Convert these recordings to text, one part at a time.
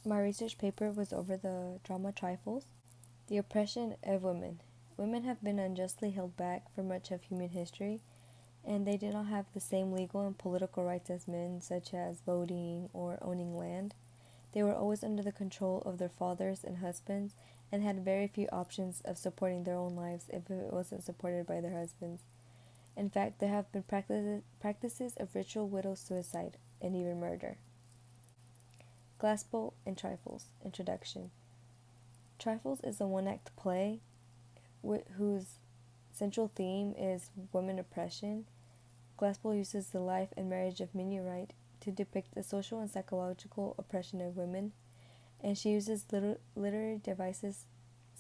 My research paper was over the drama Trifles, the oppression of women. Women have been unjustly held back for much of human history, and they did not have the same legal and political rights as men, such as voting or owning land. They were always under the control of their fathers and husbands, and had very few options of supporting their own lives if it wasn't supported by their husbands. In fact, there have been practices of ritual widow suicide and even murder. Glassbowl and Trifles. Introduction. Trifles is a one act play whose central theme is women oppression. Glassbowl uses the life and marriage of Minnie Wright to depict the social and psychological oppression of women, and she uses literary devices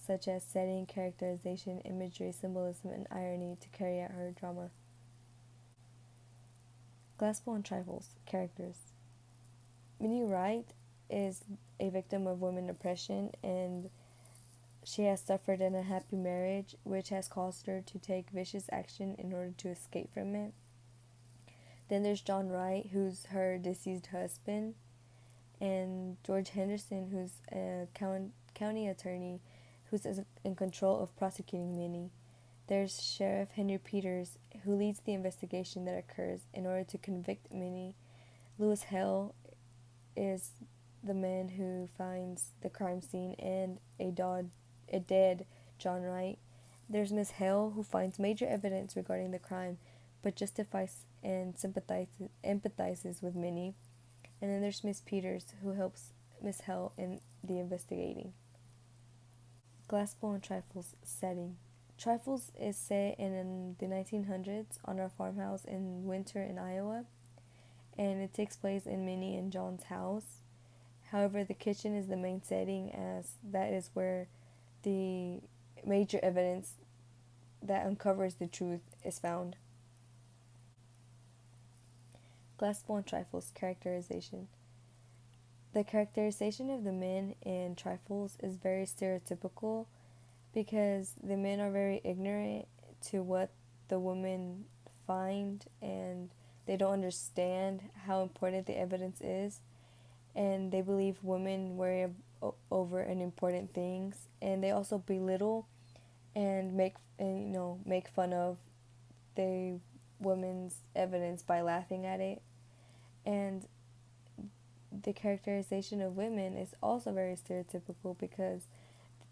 such as setting, characterization, imagery, symbolism, and irony to carry out her drama. Glassbowl and Trifles. Characters. Minnie Wright is a victim of women oppression, and she has suffered an unhappy marriage, which has caused her to take vicious action in order to escape from it. Then there's John Wright, who's her deceased husband, and George Henderson, who's a county attorney who's in control of prosecuting Minnie. There's Sheriff Henry Peters, who leads the investigation that occurs in order to convict Minnie. Lewis Hale is the man who finds the crime scene and a dead John Wright. There's Miss Hale, who finds major evidence regarding the crime, but justifies and empathizes with Minnie. And then there's Miss Peters, who helps Miss Hale in the investigating. Glassbowl and Trifles setting. Trifles is set in the 1900s on a farmhouse in Winter in Iowa, and it takes place in Minnie and John's house. However, the kitchen is the main setting, as that is where the major evidence that uncovers the truth is found. Glassbowl and Trifles. Characterization. The characterization of the men in Trifles is very stereotypical because the men are very ignorant to what the women find, and they don't understand how important the evidence is, and they believe women worry over unimportant things, and they also belittle and make fun of the woman's evidence by laughing at it. And the characterization of women is also very stereotypical because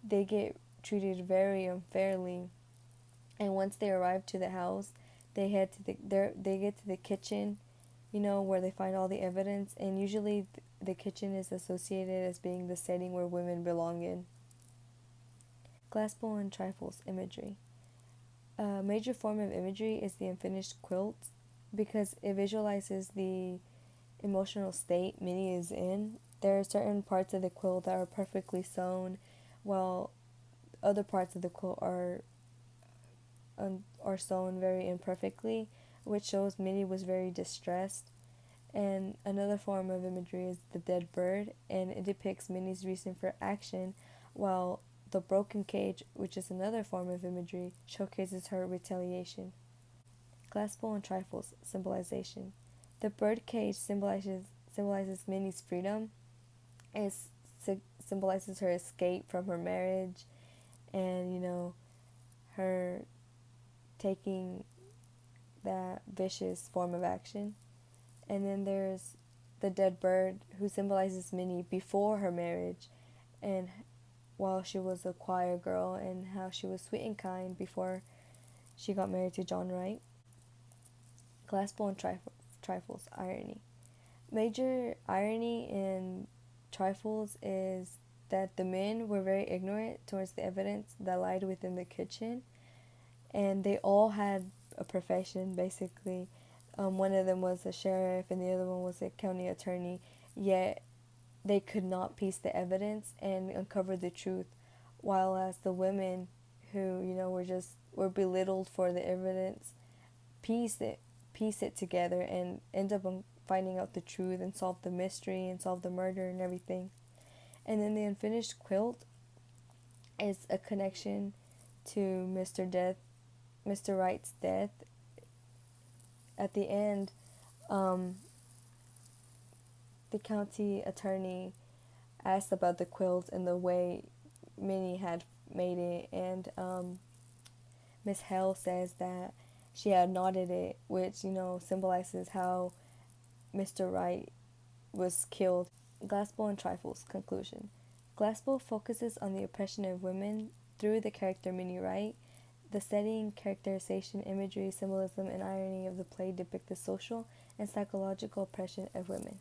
they get treated very unfairly, and once they arrive to the house, they get to the kitchen, where they find all the evidence, and usually the kitchen is associated as being the setting where women belong in. Glassbowl and Trifles. Imagery. A major form of imagery is the unfinished quilt because it visualizes the emotional state Minnie is in. There are certain parts of the quilt that are perfectly sewn, while other parts of the quilt are sewn very imperfectly, which shows Minnie was very distressed. And another form of imagery is the dead bird, and it depicts Minnie's reason for action, while the broken cage, which is another form of imagery, showcases her retaliation. Glassbowl and Trifles. Symbolization. The bird cage symbolizes Minnie's freedom. It symbolizes her escape from her marriage, and her taking that vicious form of action. And then there's the dead bird, who symbolizes Minnie before her marriage, and while she was a choir girl, and how she was sweet and kind before she got married to John Wright. Glassbowl and Trifles. Irony. Major irony in Trifles is that the men were very ignorant towards the evidence that lied within the kitchen, and they all had a profession, basically. One of them was a sheriff and the other one was a county attorney, yet they could not piece the evidence and uncover the truth, while as the women who were belittled for the evidence piece it together and end up finding out the truth and solve the mystery and solve the murder and everything. And then the unfinished quilt is a connection to Mr. Wright's death. At the end, the county attorney asked about the quilt and the way Minnie had made it, and Miss Hale says that she had knotted it, which, symbolizes how Mr. Wright was killed. Glassbow and Trifles. Conclusion. Glassbow focuses on the oppression of women through the character Minnie Wright. The setting, characterization, imagery, symbolism, and irony of the play depict the social and psychological oppression of women.